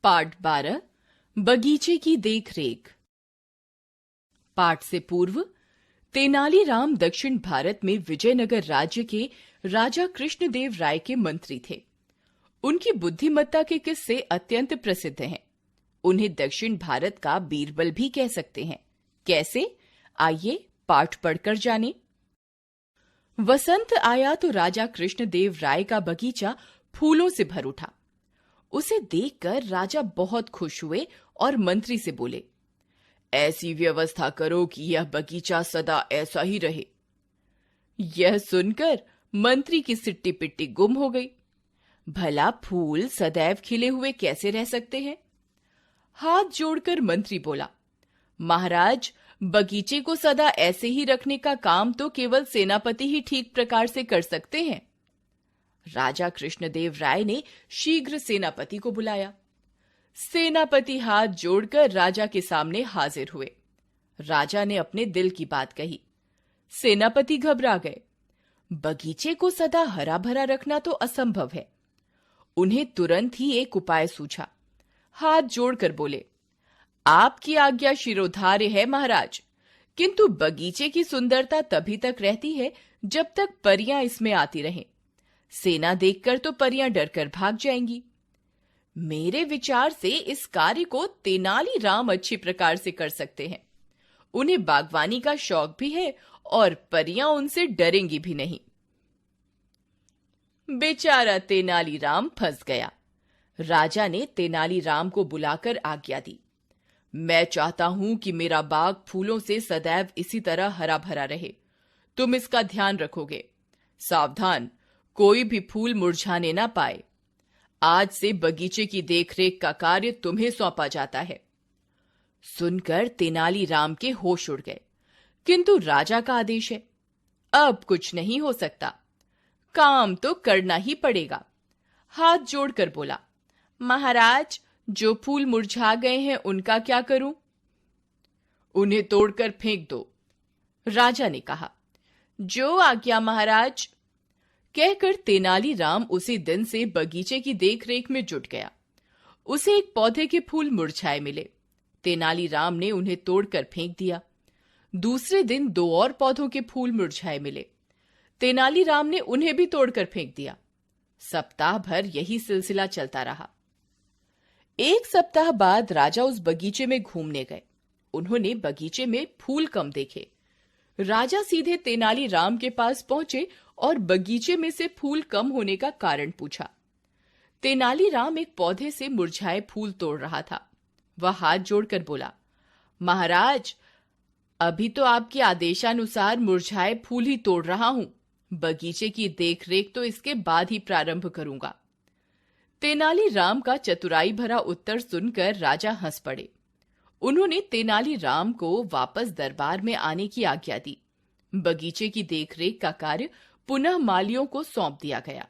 पाठ 12 बगीचे की देखरेख। पाठ से पूर्व तेनालीराम दक्षिण भारत में विजयनगर राज्य के राजा कृष्णदेव राय के मंत्री थे। उनकी बुद्धिमत्ता के किस्से अत्यंत प्रसिद्ध हैं। उन्हें दक्षिण भारत का बीरबल भी कह सकते हैं। कैसे? आइए पाठ पढ़कर जानें। वसंत आया तो राजा कृष्णदेव राय का बगीचा फूलों से भर उठा। उसे देखकर राजा बहुत खुश हुए और मंत्री से बोले, ऐसी व्यवस्था करो कि यह बगीचा सदा ऐसा ही रहे। यह सुनकर मंत्री की सिट्टी पिट्टी गुम हो गई। भला फूल सदैव खिले हुए कैसे रह सकते हैं? हाथ जोड़कर मंत्री बोला, महाराज, बगीचे को सदा ऐसे ही रखने का काम तो केवल सेनापति ही ठीक प्रकार से कर सकते हैं। राजा कृष्णदेव राय ने शीघ्र सेनापति को बुलाया। सेनापति हाथ जोड़कर राजा के सामने हाजिर हुए। राजा ने अपने दिल की बात कही। सेनापति घबरा गए। बगीचे को सदा हरा भरा रखना तो असंभव है। उन्हें तुरंत ही एक उपाय सूझा। हाथ जोड़कर बोले, आपकी आज्ञा शिरोधार्य है महाराज, किंतु बगीचे की सुंदरता तभी तक रहती है जब तक परियां इसमें आती रहें। सेना देखकर तो परियां डरकर भाग जाएंगी। मेरे विचार से इस कार्य को तेनालीराम अच्छी प्रकार से कर सकते हैं। उन्हें बागवानी का शौक भी है और परियां उनसे डरेंगी भी नहीं। बेचारा तेनालीराम फंस गया। राजा ने तेनालीराम को बुलाकर आज्ञा दी, मैं चाहता हूं कि मेरा बाग फूलों से सदैव इसी तरह हरा भरा रहे। तुम इसका ध्यान रखोगे। सावधान, कोई भी फूल मुरझाने ना पाए। आज से बगीचे की देखरेख का कार्य तुम्हें सौंपा जाता है। सुनकर तेनालीराम के होश उड़ गए, किंतु राजा का आदेश है, अब कुछ नहीं हो सकता। काम तो करना ही पड़ेगा। हाथ जोड़कर बोला, महाराज, जो फूल मुरझा गए हैं उनका क्या करूं? उन्हें तोड़कर फेंक दो, राजा ने कहा। जो आज्ञा महाराज, कहकर तेनालीराम उसी दिन से बगीचे की देखरेख में जुट गया। उसे एक पौधे के फूल मुरझाए मिले। तेनालीराम ने उन्हें तोड़कर फेंक दिया। दूसरे दिन 2 और पौधों के फूल मुरझाए मिले। तेनालीराम ने उन्हें भी तोड़कर फेंक दिया। सप्ताह भर यही सिलसिला चलता रहा। एक सप्ताह बाद राजा उस बगीचे में घूमने गए। उन्होंने बगीचे में फूल कम देखे। राजा सीधे तेनालीराम के पास पहुंचे और बगीचे में से फूल कम होने का कारण पूछा। तेनालीराम एक पौधे से मुरझाए फूल तोड़ रहा था। वह हाथ जोड़कर बोला, महाराज, अभी तो आपके आदेशानुसार मुरझाए फूल ही तोड़ रहा हूं। बगीचे की देखरेख तो इसके बाद ही प्रारंभ करूंगा। तेनालीराम का चतुराई भरा उत्तर सुनकर राजा हंस पड़े। उन्होंने तेनालीराम को वापस दरबार में आने की आज्ञा दी। बगीचे की देखरेख का कार्य पुनः मालियों को सौंप दिया गया।